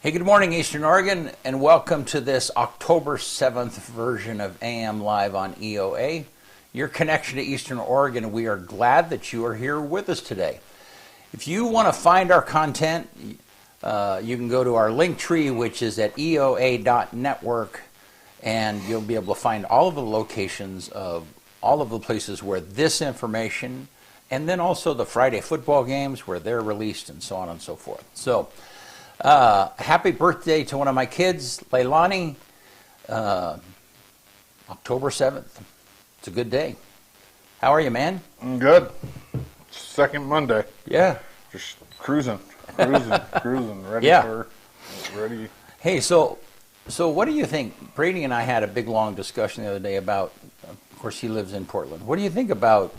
Hey, good morning, Eastern Oregon, and welcome to this October 7th version of AM Live on EOA, your connection to Eastern Oregon. We are glad that you are here with us today. If you want to find our content, you can go to our link tree, which is at eoa.network, and you'll be able to find all of the locations of all of the places where this information, and then also the Friday football games where they're released and so on and so forth. So, happy birthday to one of my kids, Leilani, October 7th. It's a good day. How are you, man? I'm good. Second Monday. Yeah. Just cruising, ready Yeah. ready. Hey, so what do you think? Brady and I had a big, long discussion the other day about, of course, he lives in Portland. What do you think about,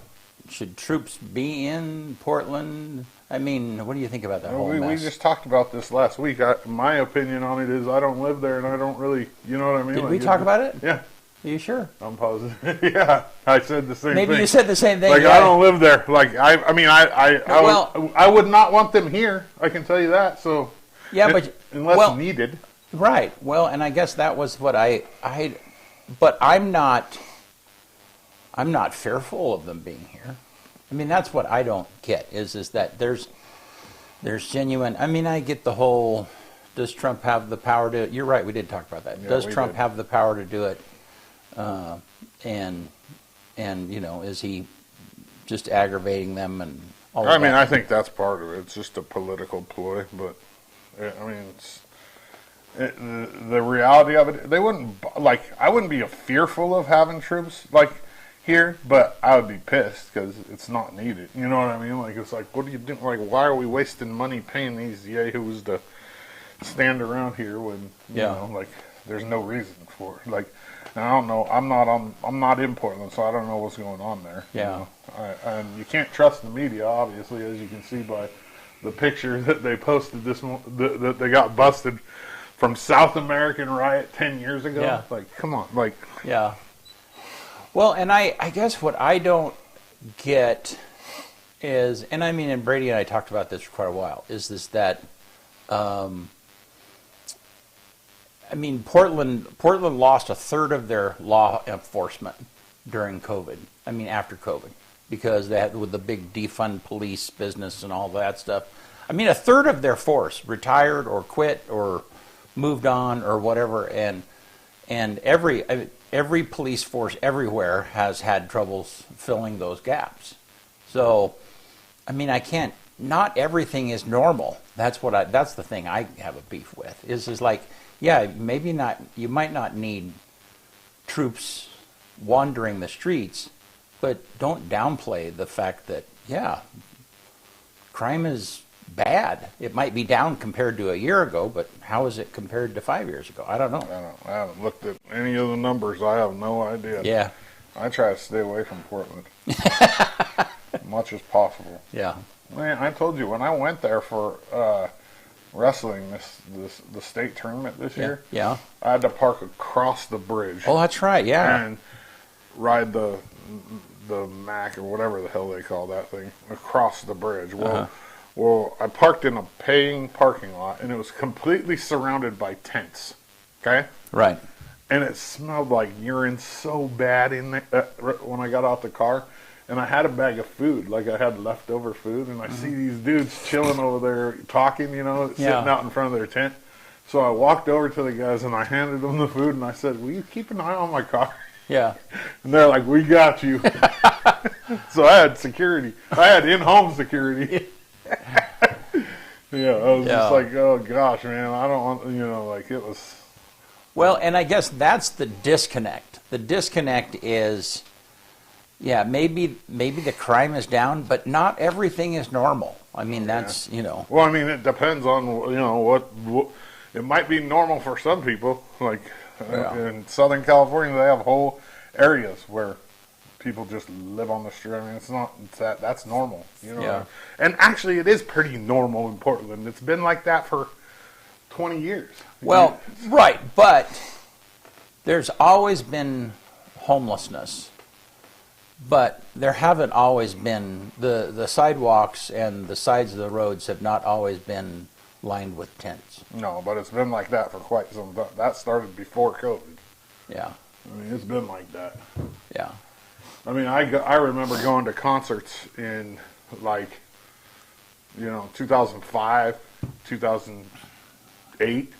should troops be in Portland? I mean, what do you think about that whole We mess? just talked about this last week. My opinion on it is I don't live there and I don't really, you know what I mean? Did Like, we talk about it? Yeah. Are you sure? I'm positive. Yeah, I said the same thing. Maybe you said the same thing. Like, yeah. I don't live there. Like, Well- I would not want them here. I can tell you that. So, Yeah, but unless needed. Right. Well, and I guess that was what but I'm not fearful of them being here. I mean, that's what I don't get is that there's genuine. I mean, I get the whole. Does Trump have the power to? You're right. We did talk about that. Yeah, Does we Trump did. have the power to do it? And you know, is he just aggravating them and all? I of mean, that? I think that's part of it. It's just a political ploy, but I mean, the reality of it. They wouldn't I wouldn't be fearful of having troops here, but I would be pissed because it's not needed. You know what I mean? Like, it's like, what are you doing? Like, why are we wasting money paying these yahoos to stand around here when you know, like, there's no reason for it. Like, and I don't know. I'm not in Portland, so I don't know what's going on there. Yeah. You know? And you can't trust the media, obviously, as you can see by the picture that they posted that they got busted from South American riot 10 years ago. Yeah. Like, come on. Like, yeah. Well, and I guess what I don't get is, and I mean, and Brady and I talked about this for quite a while, is that, I mean, Portland lost a third of their law enforcement during COVID. I mean, after COVID, because they had with the big defund police business and all that stuff. I mean, a third of their force retired or quit or moved on or whatever, and every police force everywhere has had troubles filling those gaps. So, I mean, not everything is normal. That's the thing I have a beef with. Is like, yeah, maybe not, you might not need troops wandering the streets, but don't downplay the fact that, yeah, crime is bad. It might be down compared to a year ago, but how is it compared to 5 years ago? I don't know. I haven't looked at any of the numbers. I have no idea. Yeah. I try to stay away from Portland as much as possible. Yeah. Man, I told you when I went there for wrestling the state tournament this year. Yeah. I had to park across the bridge. Oh, that's right. Yeah. And ride the Mac or whatever the hell they call that thing across the bridge. Well, I parked in a paying parking lot, and it was completely surrounded by tents. Okay? Right. And it smelled like urine so bad in there when I got out the car. And I had a bag of food, like I had leftover food, and I see these dudes chilling over there talking, you know, sitting out in front of their tent. So I walked over to the guys, and I handed them the food, and I said, will you keep an eye on my car? Yeah. And they're like, we got you. So I had security. I had in-home security. Yeah, I was just like, oh gosh, man, I don't want, you know, like it was. Well, and I guess that's the disconnect. The disconnect is, yeah, maybe the crime is down, but not everything is normal. I mean, that's, you know. Well, I mean, it depends on, you know, what it might be normal for some people. Like in Southern California, they have whole areas where people just live on the street. I mean, that's normal, you know. Yeah. And actually, it is pretty normal in Portland. It's been like that for 20 years. Well, right, but there's always been homelessness, but there haven't always been the sidewalks and the sides of the roads have not always been lined with tents. No, but it's been like that for quite some time. That started before COVID. Yeah. I mean, it's been like that. Yeah. I mean, I remember going to concerts in, like, 2005, 2008,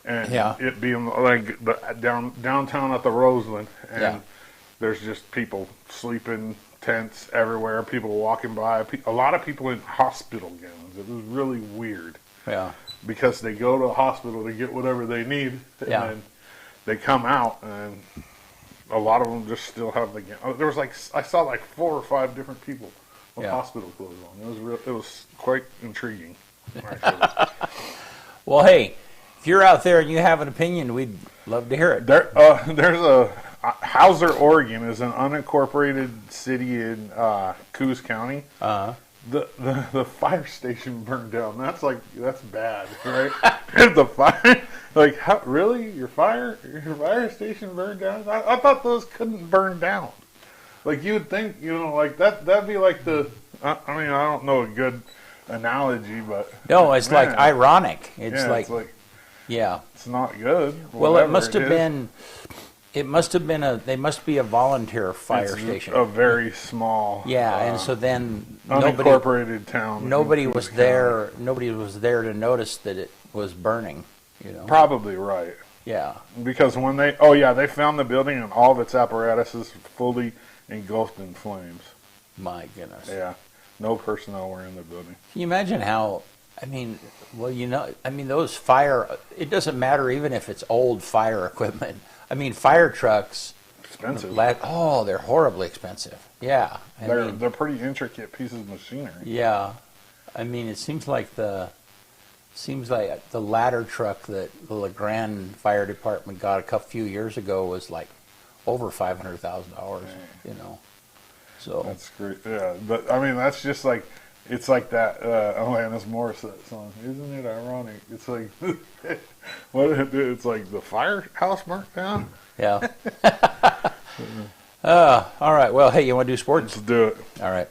and it being like downtown at the Roseland, and there's just people sleeping, tents everywhere, people walking by, a lot of people in hospital gowns. It was really weird. Yeah. Because they go to a hospital to get whatever they need, and then they come out, and a lot of them just still have the gown. There was I saw 4 or 5 different people with hospital clothes on. It was quite intriguing. Well, hey, if you're out there and you have an opinion, we'd love to hear it. There's Hauser, Oregon is an unincorporated city in Coos County. The fire station burned down. That's bad, right? The fire, how, really? Your fire station burned down? I thought those couldn't burn down. You would think, that'd be like I don't know a good analogy, but no, it's ironic. It's it's not good. Well, it must have been. It must have been they must be a volunteer fire station. A very small. Yeah, and so then unincorporated town. Nobody was there. Nobody was there to notice that it was burning. Probably right. Yeah. Because when they found the building and all of its apparatus fully engulfed in flames. My goodness. Yeah. No personnel were in the building. Can you imagine how? Those fire. It doesn't matter even if it's old fire equipment. Fire trucks. Expensive. They're horribly expensive. Yeah. They're pretty intricate pieces of machinery. Yeah. It seems like the ladder truck that the LeGrand Fire Department got a few years ago was over $500,000. So that's great. Yeah, but that's just it's like that Alanis Morissette song. Isn't it ironic? It's like what did it do? It's like the firehouse burnt down. Yeah. All right. Well, hey, you want to do sports? Let's do it. All right.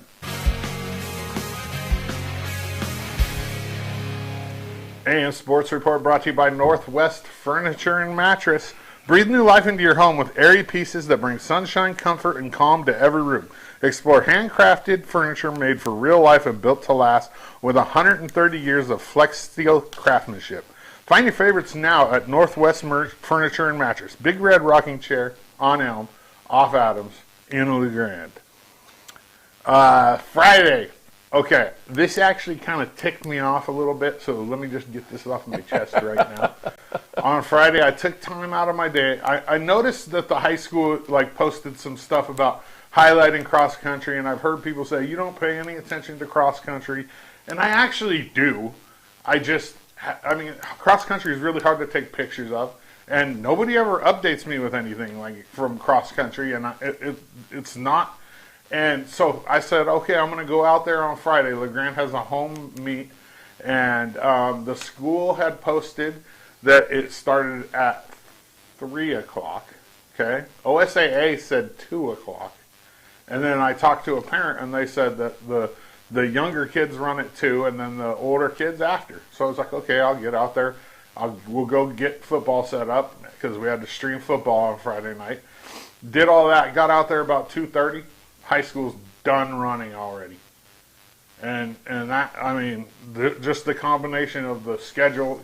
AM Sports Report brought to you by Northwest Furniture and Mattress. Breathe new life into your home with airy pieces that bring sunshine, comfort, and calm to every room. Explore handcrafted furniture made for real life and built to last with 130 years of flex steel craftsmanship. Find your favorites now at Northwest Furniture and Mattress. Big Red Rocking Chair on Elm, off Adams, in LeGrand. Friday. Okay, this actually kind of ticked me off a little bit, so let me just get this off my chest right now. On Friday, I took time out of my day. I noticed that the high school posted some stuff about highlighting cross country, and I've heard people say you don't pay any attention to cross country, and I actually do. Cross country is really hard to take pictures of, and nobody ever updates me with anything from cross country, and it's not. And so I said, okay, I'm going to go out there on Friday. LeGrand has a home meet, and the school had posted that it started at 3 o'clock. Okay, OSAA said 2 o'clock. And then I talked to a parent, and they said that the younger kids run at 2, and then the older kids after. So I was like, okay, I'll get out there. We'll go get football set up because we had to stream football on Friday night. Did all that, got out there about 2:30. High school's done running already. And that, just the combination of the schedule,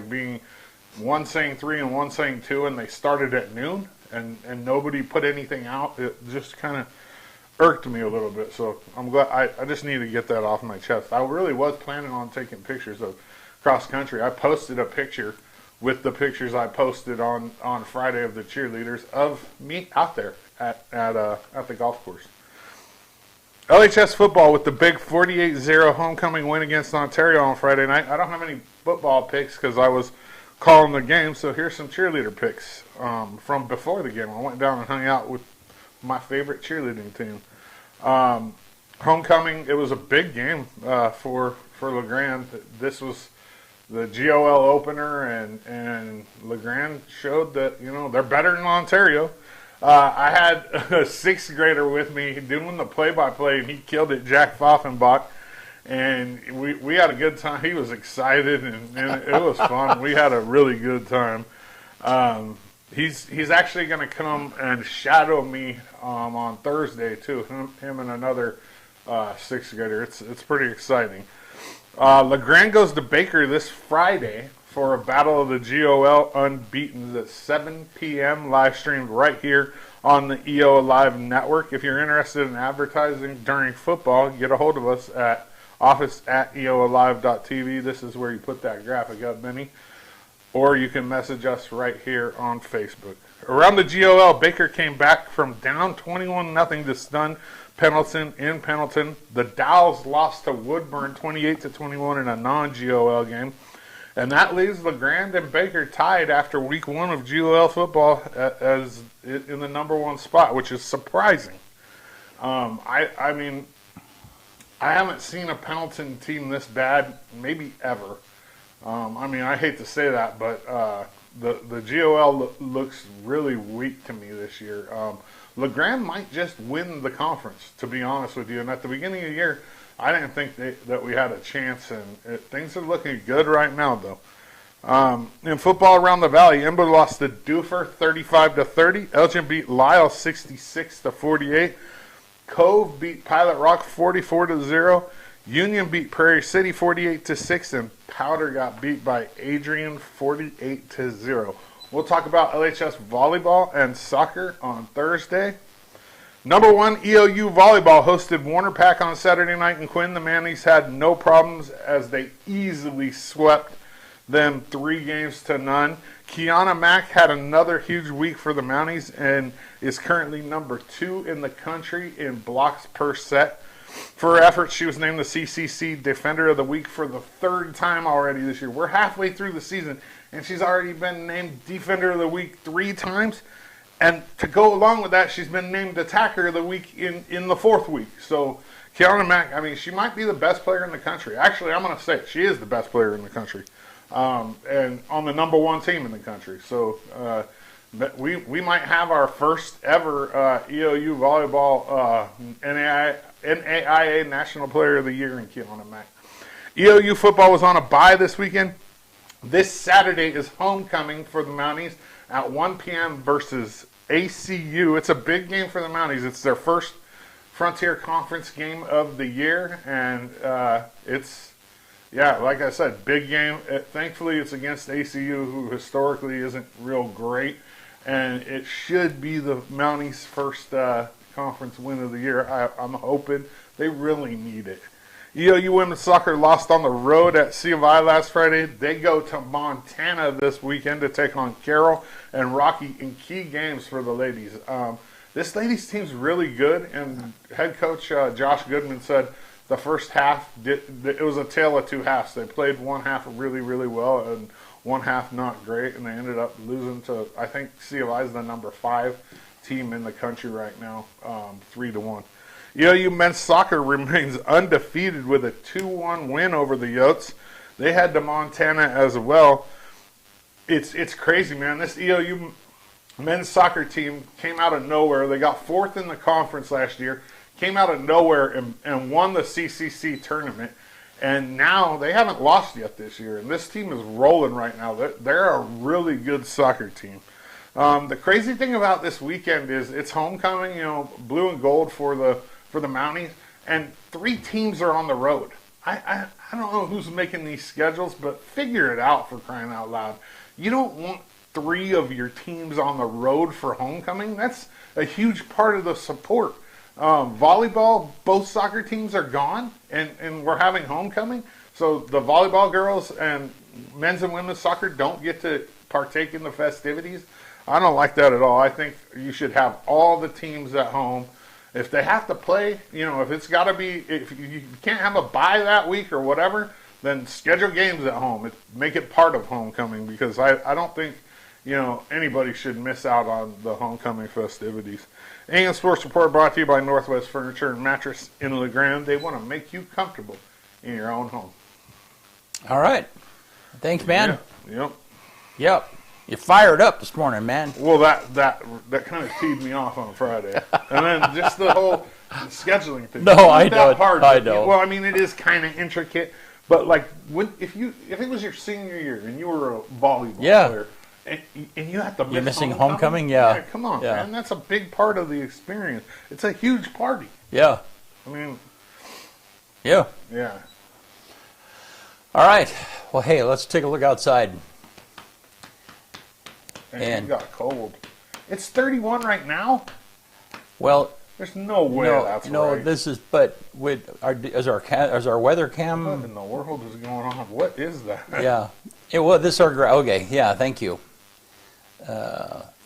being one saying 3 and one saying 2, and they started at noon, and nobody put anything out. It just kind of irked me a little bit. So I'm glad. I just need to get that off my chest. I really was planning on taking pictures of cross country. I posted a picture with the pictures I posted on Friday of the cheerleaders of me out there at the golf course. LHS football with the big 48-0 homecoming win against Ontario on Friday night. I don't have any football picks because I was calling the game, so here's some cheerleader picks from before the game. I went down and hung out with my favorite cheerleading team. Homecoming, it was a big game for LeGrand. This was the GOL opener, and LeGrand showed that, they're better than Ontario. I had a 6th grader with me doing the play-by-play, and he killed it, Jack Pfaffenbach. and we had a good time. He was excited, and it was fun. We had a really good time. He's actually going to come and shadow me on Thursday too. Him and another sixth grader. It's pretty exciting. LeGrand goes to Baker this Friday for a battle of the GOL unbeaten at 7 p.m. live streamed right here on the EO Live network. If you're interested in advertising during football, get a hold of us at office@eoalive.tv. This is where you put that graphic up, Benny. Or you can message us right here on Facebook. Around the GOL, Baker came back from down 21-0 to stun Pendleton in Pendleton. The Dowls lost to Woodburn 28-21 in a non-GOL game. And that leaves LeGrand and Baker tied after week 1 of GOL football as in the number 1 spot, which is surprising. I mean, I haven't seen a Pendleton team this bad, maybe ever. I mean, I hate to say that, but the GOL looks really weak to me this year. LeGrand might just win the conference, to be honest with you. And at the beginning of the year, I didn't think that we had a chance, and things are looking good right now, though. In football around the Valley, Ember lost to Doofer 35-30. Elgin beat Lyle 66-48. Cove beat Pilot Rock 44-0. Union beat Prairie City 48-6, and Powder got beat by Adrian 48-0. We'll talk about LHS volleyball and soccer on Thursday. Number 1, EOU volleyball hosted Warner Pack on Saturday night in Quinn. The Mannies had no problems as they easily swept them 3-0. Kiana Mack had another huge week for the Mounties and is currently number 2 in the country in blocks per set. For her efforts, she was named the CCC Defender of the Week for the 3rd time already this year. We're halfway through the season, and she's already been named Defender of the Week 3 times. And to go along with that, she's been named Attacker of the Week in the 4th week. So, Kiana Mack, I mean, she might be the best player in the country. Actually, I'm going to say it. She is the best player in the country. And on the number 1 team in the country. So, we might have our first ever EOU volleyball NAIA National Player of the Year in Kiana Mack. EOU football was on a bye this weekend. This Saturday is homecoming for the Mounties at 1 p.m. versus ACU. It's a big game for the Mounties. It's their first Frontier Conference game of the year, and it's, yeah, like I said, big game. Thankfully, it's against ACU, who historically isn't real great, and it should be the Mounties' first conference win of the year. I'm hoping. They really need it. EOU women's soccer lost on the road at C of I last Friday. They go to Montana this weekend to take on Carroll and Rocky in key games for the ladies. This ladies team's really good, and head coach Josh Goodman said the first half, it was a tale of 2 halves. They played one half really, really well and one half not great, and they ended up losing to, I think C of I is the number 5 team in the country right now, 3-1. EOU men's soccer remains undefeated with a 2-1 win over the Yotes. They head to Montana as well. It's crazy, man. This EOU men's soccer team came out of nowhere. They got 4th in the conference last year, came out of nowhere and won the CCC tournament. And now they haven't lost yet this year. And this team is rolling right now. They're a really good soccer team. The crazy thing about this weekend is it's homecoming, blue and gold for the Mounties, and 3 teams are on the road. I don't know who's making these schedules, but figure it out, for crying out loud. You don't want 3 of your teams on the road for homecoming. That's a huge part of the support. Volleyball, both soccer teams are gone, and we're having homecoming. So the volleyball girls and men's and women's soccer don't get to partake in the festivities. I don't like that at all. I think you should have all the teams at home. If they have to play, if it's got to be, if you can't have a bye that week or whatever, then schedule games at home. Make it part of homecoming, because I don't think, anybody should miss out on the homecoming festivities. AM Sports Report brought to you by Northwest Furniture and Mattress in LeGrand. They want to make you comfortable in your own home. All right. Thanks, man. Yeah. Yep. You fired up this morning, man. Well, that kind of teed me off on Friday. And then just the whole scheduling thing. No, It's not I know. that hard. I know. Well, I mean, it is kind of intricate, but like if it was your senior year and you were a volleyball player, and you have to miss You're missing homecoming? homecoming? Yeah. Come on, Yeah. man. That's a big part of the experience. It's a huge party. Yeah. I mean, Yeah. yeah. All right. Well, hey, let's take a look outside. And you got cold. It's 31 right now. Well, There's no way that's right. This is. But is our weather cam? What in the world is going on? What is that? Yeah. Okay. Yeah. Thank you.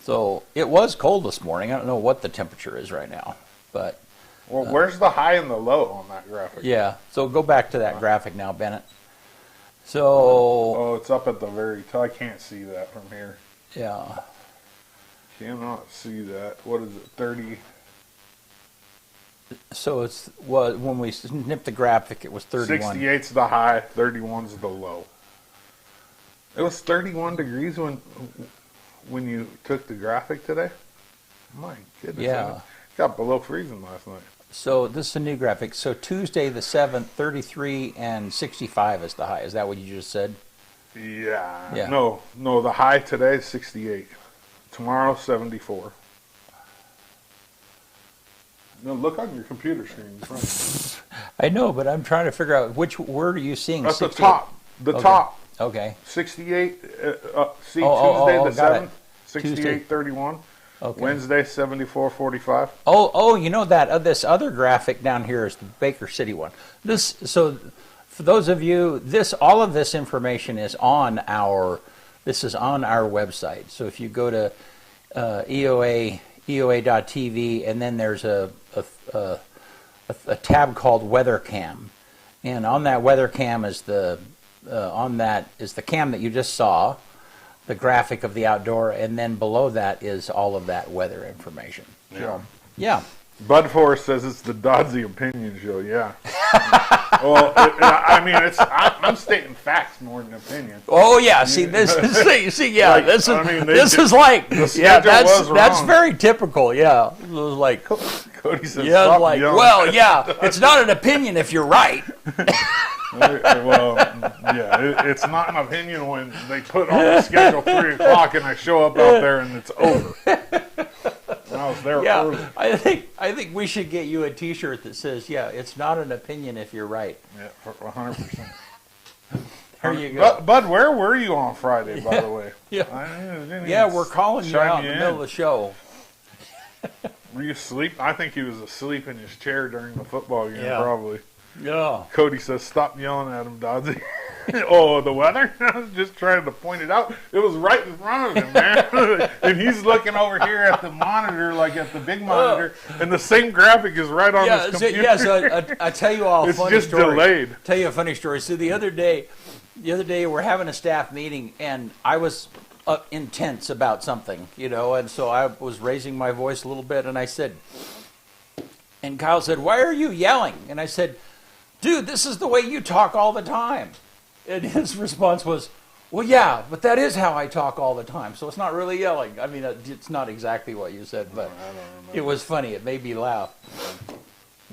So it was cold this morning. I don't know what the temperature is right now, but. Well, where's the high and the low on that graphic? Yeah. So go back to that graphic now, Bennett. So. Oh, it's up at the very top. I can't see that from here. Yeah. Cannot see that. What is it? 30. So when we snipped the graphic, it was 31. 68's the high. 31's the low. It was 31 degrees when you took the graphic today. My goodness. Yeah. It got below freezing last night. So this is a new graphic. So Tuesday the 7th, 33 and 65 is the high. Is that what you just said? Yeah. No. The high today is 68. Tomorrow 74. No, look on your computer screen in front of you. I know, but I'm trying to figure out which word are you seeing? At 68? the top. The top. Okay. 68. See, Tuesday got the 7th, it. 68, 31. Okay. Wednesday, 74, 45. Oh, you know that this other graphic down here is the Baker City one. So for those of you, all of this information is on our website. So if you go to EOA.tv, and then there's a tab called Weather Cam, and on that Weather Cam is the cam that you just saw, the graphic of the outdoor, and then below that is all of that weather information. Yeah. So, yeah. Bud Forrest says it's the Doddsy opinion show. Yeah. Well, I'm stating facts more than opinion. Oh yeah. See this. Yeah. Like, this is. That's very typical. Yeah. It was like. Cody says, Yeah. stop Like. yelling. Well, yeah. It's not an opinion if you're right. Well, yeah, it's not an opinion when they put on the schedule 3 o'clock and I show up out there and it's over. I was there early. I think we should get you a T-shirt that says, "Yeah, it's not an opinion if you're right." Yeah, 100%. There you go. Bud, where were you on Friday, by the way? Yeah, we're calling you out in the middle of the show. Were you asleep? I think he was asleep in his chair during the football game, Yeah. probably. Yeah. Cody says, stop yelling at him, Doddsy. Oh, the weather? I was just trying to point it out. It was right in front of him, man. And he's looking over here at the monitor, like at the big monitor, and the same graphic is right on his computer. So I tell you all a funny story. It's just delayed. Tell you a funny story. So the other day we're having a staff meeting, and I was intense about something, and so I was raising my voice a little bit, and I said, and Kyle said, "Why are you yelling?" And I said, "Dude, this is the way you talk all the time." And his response was, "Well, yeah, but that is how I talk all the time, so it's not really yelling." I mean, it's not exactly what you said, but it was funny. It made me laugh.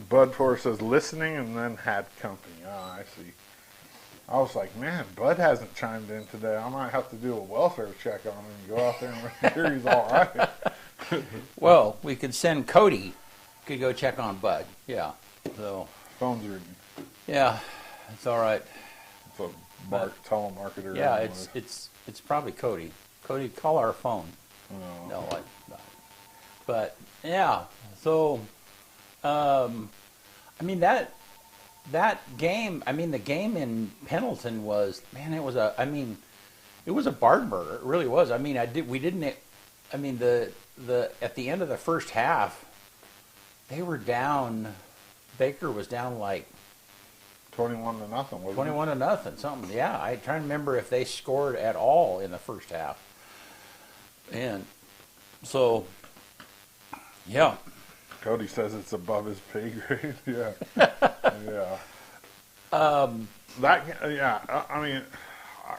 Bud Forrest says, listening and then had company. Oh, I see. I was like, man, Bud hasn't chimed in today. I might have to do a welfare check on him and go out there and make sure he's all right. Well, we could send Cody. Could go check on Bud. Yeah. So. Phone's ringing. Yeah, it's all right. It's a telemarketer. Yeah, it's probably Cody. Cody, call our phone. No, but yeah. So, I mean that game. I mean the game in Pendleton was, man. It was a barn burner. It really was. I mean, we didn't. I mean the at the end of the first half, they were down. Baker was down like 21-0. 21-0, something. Yeah, I try to remember if they scored at all in the first half. And so, yeah. Cody says it's above his pay grade. Yeah, yeah. I mean,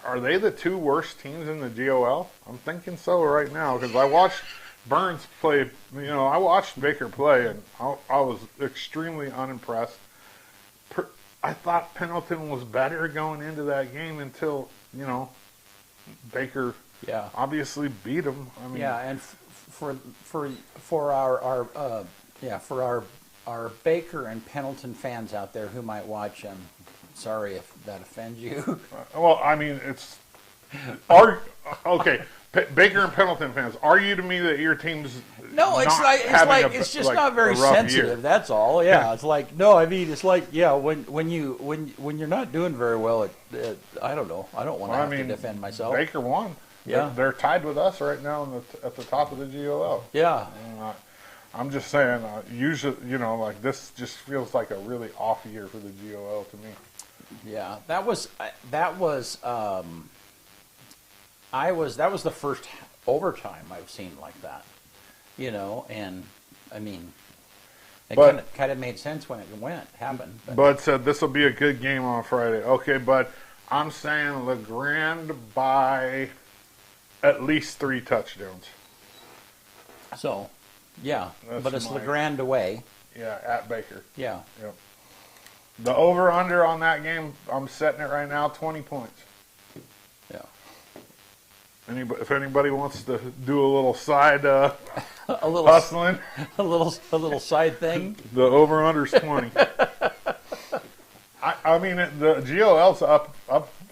are they the two worst teams in the GOL? I'm thinking so right now because I watched Burns played. I watched Baker play, and I was extremely unimpressed. I thought Pendleton was better going into that game until Baker obviously beat him. I mean, and for our Baker and Pendleton fans out there who might watch, sorry if that offends you. Well, I mean, okay. Baker and Pendleton fans, argue to me that your team's it's just not very sensitive. Year. That's all. Yeah, it's like it's like when you're not doing very well, I don't know. I don't want to have to defend myself. Baker won. Yeah, they're tied with us right now at the top of the GOL. Yeah, I'm just saying. Usually, this just feels like a really off year for the GOL to me. Yeah, that was the first overtime I've seen like that, and I mean, it kind of made sense when it happened. Bud said this will be a good game on Friday. Okay, Bud, I'm saying LeGrand by at least 3 touchdowns. So, yeah, but it's LeGrand away. Yeah, at Baker. Yeah. Yep. The over-under on that game, I'm setting it right now, 20 points. Yeah. If anybody wants to do a little side hustling, a little side thing, the over/under's 20. I mean, the GOL's up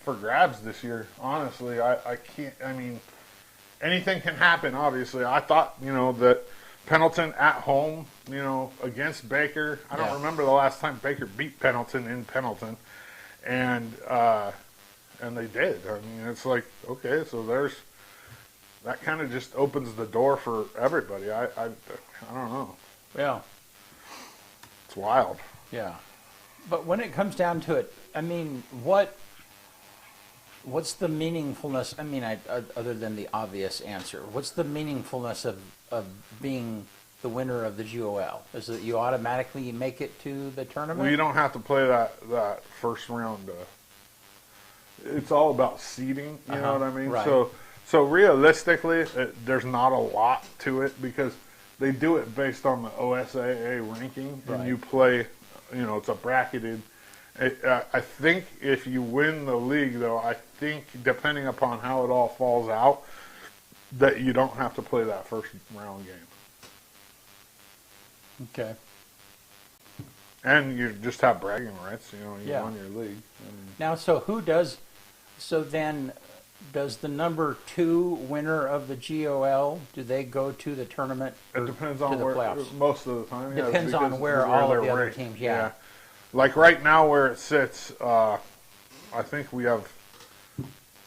for grabs this year. Honestly, I can't. I mean, anything can happen. Obviously, I thought that Pendleton at home, against Baker. I don't remember the last time Baker beat Pendleton in Pendleton, and they did. I mean, it's like, okay, so that kind of just opens the door for everybody. I don't know. Yeah. It's wild. Yeah. But when it comes down to it, I mean, what's the meaningfulness? I mean, other than the obvious answer, what's the meaningfulness of being the winner of the GOL? Is it you automatically make it to the tournament? Well, you don't have to play that first round. It's all about seeding. You know what I mean? Right. So realistically, there's not a lot to it because they do it based on the OSAA ranking, and you play. It's a bracketed. I think if you win the league, though, I think depending upon how it all falls out, that you don't have to play that first round game. Okay. And you just have bragging rights. You won your league. Now, does the number 2 winner of the GOL, do they go to the tournament? It depends on the where. playoffs? Most of the time, Depends on where all of the other teams. Yeah. Like right now, where it sits, I think we have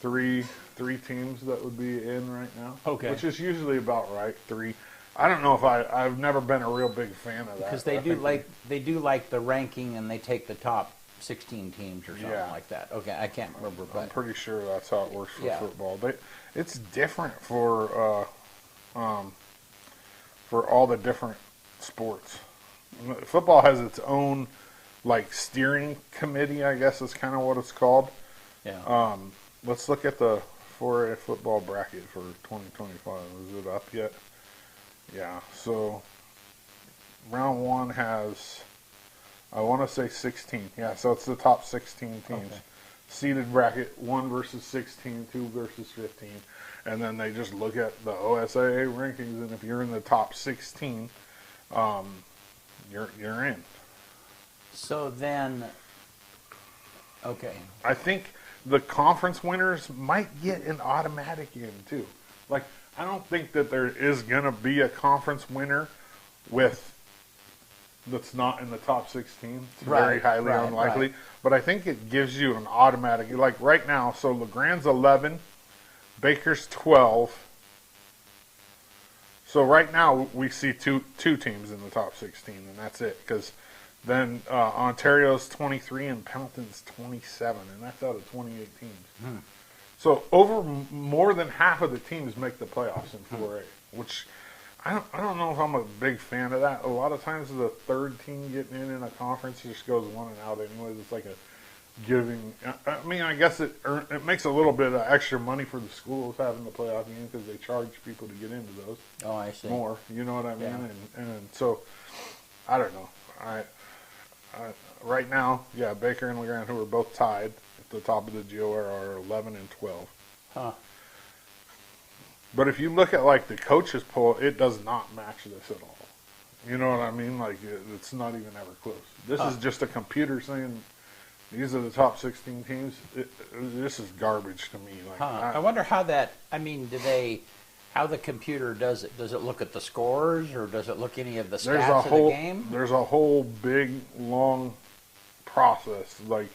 three teams that would be in right now. Okay. Which is usually about right. 3. I don't know if I've never been a real big fan of that. Because they do like the ranking, and they take the top 16 teams or something like that. Okay, I can't remember, but I'm pretty sure that's how it works for football. It's different for all the different sports. Football has its own steering committee, I guess is kind of what it's called. Yeah. Let's look at the 4A football bracket for 2025. Is it up yet? Yeah. So round 1 has, I want to say 16. Yeah, so it's the top 16 teams. Okay. Seeded bracket, 1 versus 16, 2 versus 15. And then they just look at the OSAA rankings, and if you're in the top 16, you're in. So then, okay. I think the conference winners might get an automatic in, too. I don't think that there is going to be a conference winner that's not in the top 16. It's very highly unlikely. Right. But I think it gives you an automatic. Right now, so LeGrand's 11, Baker's 12. So right now we see two teams in the top 16, and that's it. Because then Ontario's 23 and Pendleton's 27, and that's out of 28 teams. So more than half of the teams make the playoffs in 4A, which I don't know if I'm a big fan of that. A lot of times the third team getting in a conference just goes 1 and out anyways. It's like giving. I mean, I guess it makes a little bit of extra money for the schools having the playoff game because they charge people to get into those. Oh, I see. More, you know what I mean? Yeah. And so, I don't know. I right now, yeah, Baker and LeGrand, who are both tied at the top of the GOR, are 11 and 12. Huh. But if you look at like the coaches poll, it does not match this at all. You know what I mean? Like it's not even ever close. This is just a computer saying these are the top 16 teams. This is garbage to me. Like I wonder how that. I mean, how the computer does it? Does it look at the scores, or does it look any of the stats of the game? There's a whole big long process. Like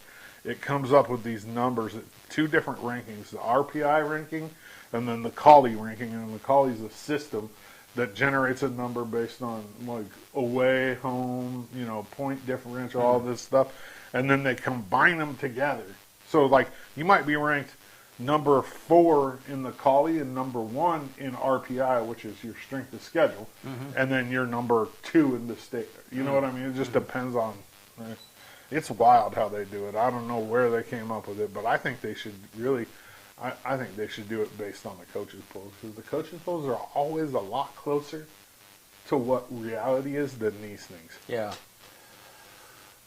it comes up with these numbers, two different rankings: the RPI ranking and then the Collie ranking. And the Collie's a system that generates a number based on like away, home, point differential, all this stuff, and then they combine them together. So like you might be ranked number 4 in the Collie and number 1 in RPI, which is your strength of schedule, and then you're number 2 in the state. You know what I mean? It just depends on. It's wild how they do it. I don't know where they came up with it, but I think they should really. I think they should do it based on the coaches' polls, because the coaches' polls are always a lot closer to what reality is than these things. Yeah.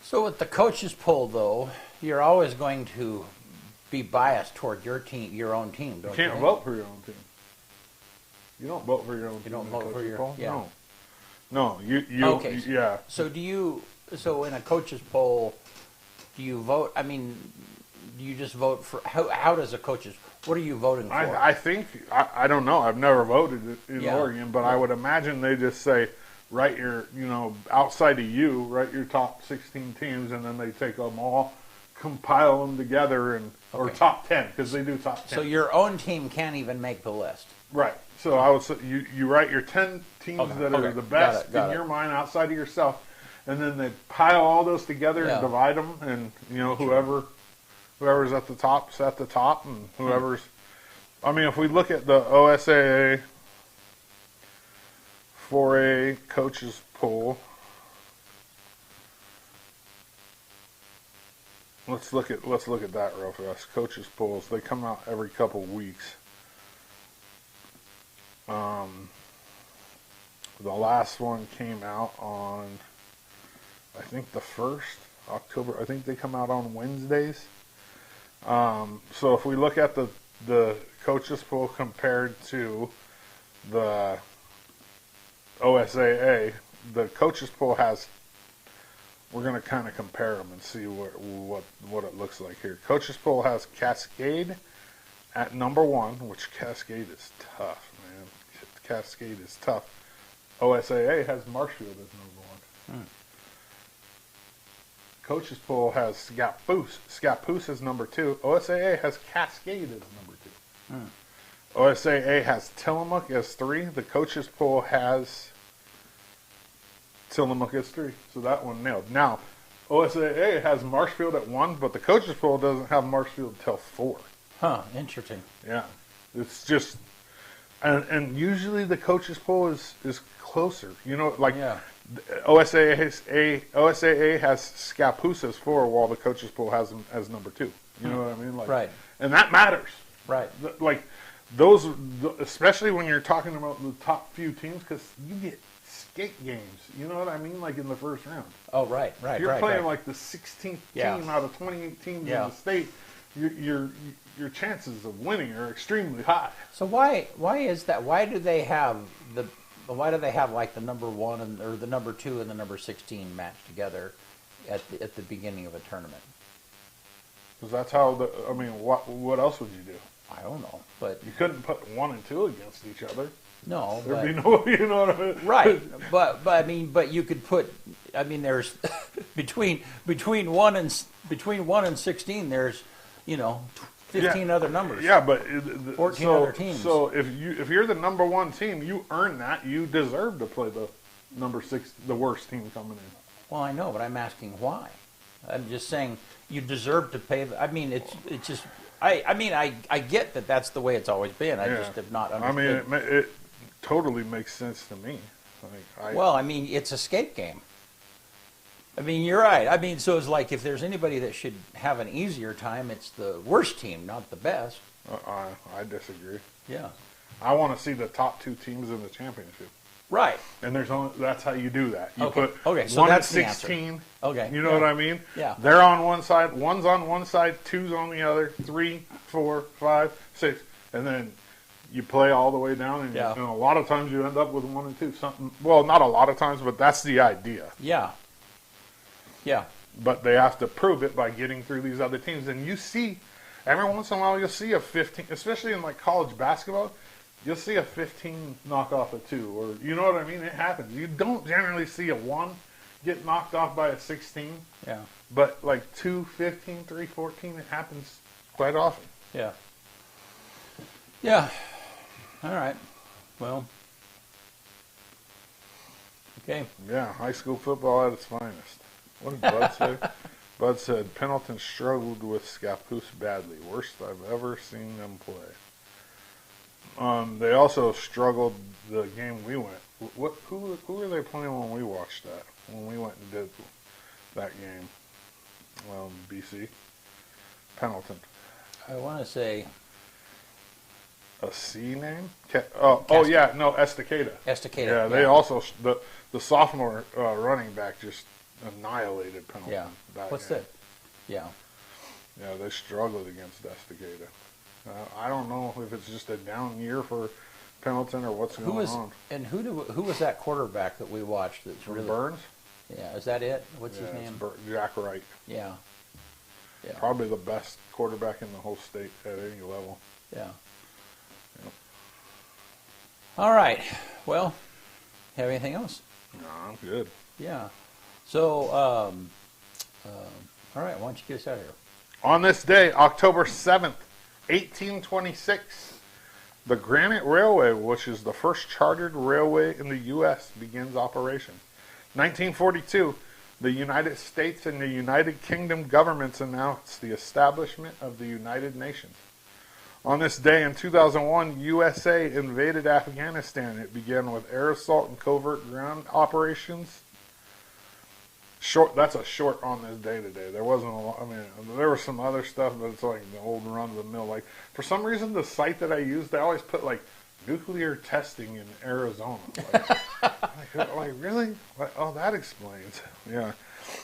So with the coaches' poll, though, you're always going to be biased toward your team, your own team, don't you? You can't vote for your own team. You don't vote for your own team. You don't vote for your poll? yeah. No. You okay. Yeah. So so in a coaches' poll, do you vote? I mean, do you just vote for how does a coaches? What are you voting for? I think I don't know. I've never voted in Oregon, but I would imagine they just say write your outside of you write your top 16 teams, and then they take them all, compile them together, and or top 10 because they do top 10. So your own team can't even make the list. Right. So I would say you write your 10 teams that are the best in your mind outside of yourself, and then they pile all those together and divide them, and whoever's at the top's at the top, and whoever's. I mean, if we look at the OSAA 4A coaches poll, let's look at that real fast. Coaches polls, they come out every couple weeks. The last one came out on, I think, the 1st October. I think they come out on Wednesdays. So if we look at the coaches poll compared to the OSAA, the coaches poll has. We're going to kind of compare them and see what it looks like here. Coaches poll has Cascade at number 1, which Cascade is tough, man. Cascade is tough. OSAA has Marshfield as number 1. Coaches poll has Scappoose. Scappoose is number 2. OSAA has Cascade as number 2. OSAA has Tillamook as 3. The coaches poll has Tillamook as 3. So that one nailed. Now, OSAA has Marshfield at 1, but the coaches poll doesn't have Marshfield till 4. Huh, interesting. Yeah. It's just and usually the coaches poll is closer. OSAA has Scappoose as 4, while the coaches poll has him as number 2. You know what I mean? Right. And that matters. Right. Those, especially when you're talking about the top few teams, because you get skate games. You know what I mean? Like in the first round. Oh, right. If you're playing like the 16th team out of 28 teams in the state, your chances of winning are extremely high. So why is that? Why do they have like the number 1 or the number 2 and the number 16 matched together at the beginning of a tournament? Because that's how what else would you do? I don't know, but you couldn't put 1 and 2 against each other. No, there'd be no. You know what I mean? Right, but you could put. I mean, there's between 1 and 16. There's 15 other numbers. Yeah, but 14 other teams. So if you're the number 1 team, you earn that. You deserve to play the number 6, the worst team coming in. Well, I know, but I'm asking why. I'm just saying you deserve to pay. I mean, it's just. I get that that's the way it's always been. I just have not understood. I mean, it totally makes sense to me. Well, I mean, it's a skate game. I mean, you're right. I mean, so it's like if there's anybody that should have an easier time, it's the worst team, not the best. I disagree. Yeah. I want to see the top 2 teams in the championship. Right. And that's how you do that. You Okay. put Okay, so 1 that's and the answer. 16. Okay. You know Yeah. what I mean? Yeah. They're on one side, one's on one side, two's on the other, 3, 4, 5, 6, and then you play all the way down, and, Yeah. and a lot of times you end up with 1 and 2. Well, not a lot of times, but that's the idea. Yeah. Yeah. But they have to prove it by getting through these other teams. And you see, every once in a while, you'll see a 15, especially in like college basketball, you'll see a 15 knock off a 2, or you know what I mean? It happens. You don't generally see a 1 get knocked off by a 16, Yeah. but like 2, 15, 3, 14, it happens quite often. Yeah. Yeah. All right. Well. Okay. Yeah, high school football at its finest. What did Bud say? Bud said, Pendleton struggled with Scappoose badly. Worst I've ever seen them play. They also struggled the game we went. Who were they playing when we watched that? When we went and did that game? BC. Pendleton. I want to say A C name? Oh yeah, no, Estacada. Estacada. Yeah, they also the sophomore running back just annihilated Pendleton. Yeah. What's game. that? Yeah. Yeah, they struggled against Estacada. I don't know if it's just a down year for Pendleton or what's going on. And who was that quarterback that we watched? That's really Burns? Yeah. Is that it? What's his Yeah, name? Jack Wright. Yeah. Yeah. Probably the best quarterback in the whole state at any level. Yeah. All right. Well, have anything else? No, I'm good. Yeah. So, all right. Why don't you get us out of here? On this day, October 7th, 1826, the Granite Railway, which is the first chartered railway in the U.S., begins operation. 1942, the United States and the United Kingdom governments announced the establishment of the United Nations. On this day in 2001, USA invaded Afghanistan. It began with air assault and covert ground operations. That's a short on this day today. There wasn't a lot. I mean, there was some other stuff, but it's like the old run of the mill. Like, for some reason, the site that I use, they always put like nuclear testing in Arizona. Like really? Oh, that explains. Yeah.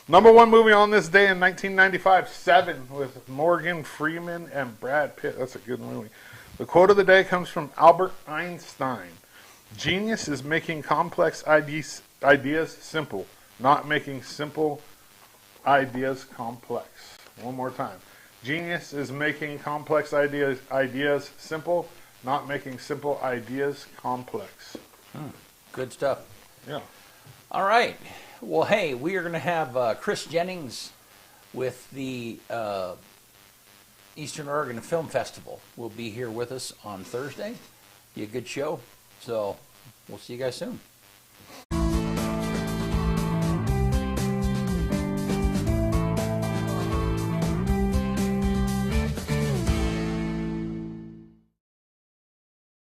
Number 1 movie on this day in 1995, Seven, with Morgan Freeman and Brad Pitt. That's a good movie. The quote of the day comes from Albert Einstein. Genius is making complex ideas simple, not making simple ideas complex. One more time. Genius is making complex ideas simple, not making simple ideas complex. Good stuff. Yeah. All right. Well, hey, we are going to have Chris Jennings with the Eastern Oregon Film Festival. Will be here with us on Thursday. Be a good show. So we'll see you guys soon.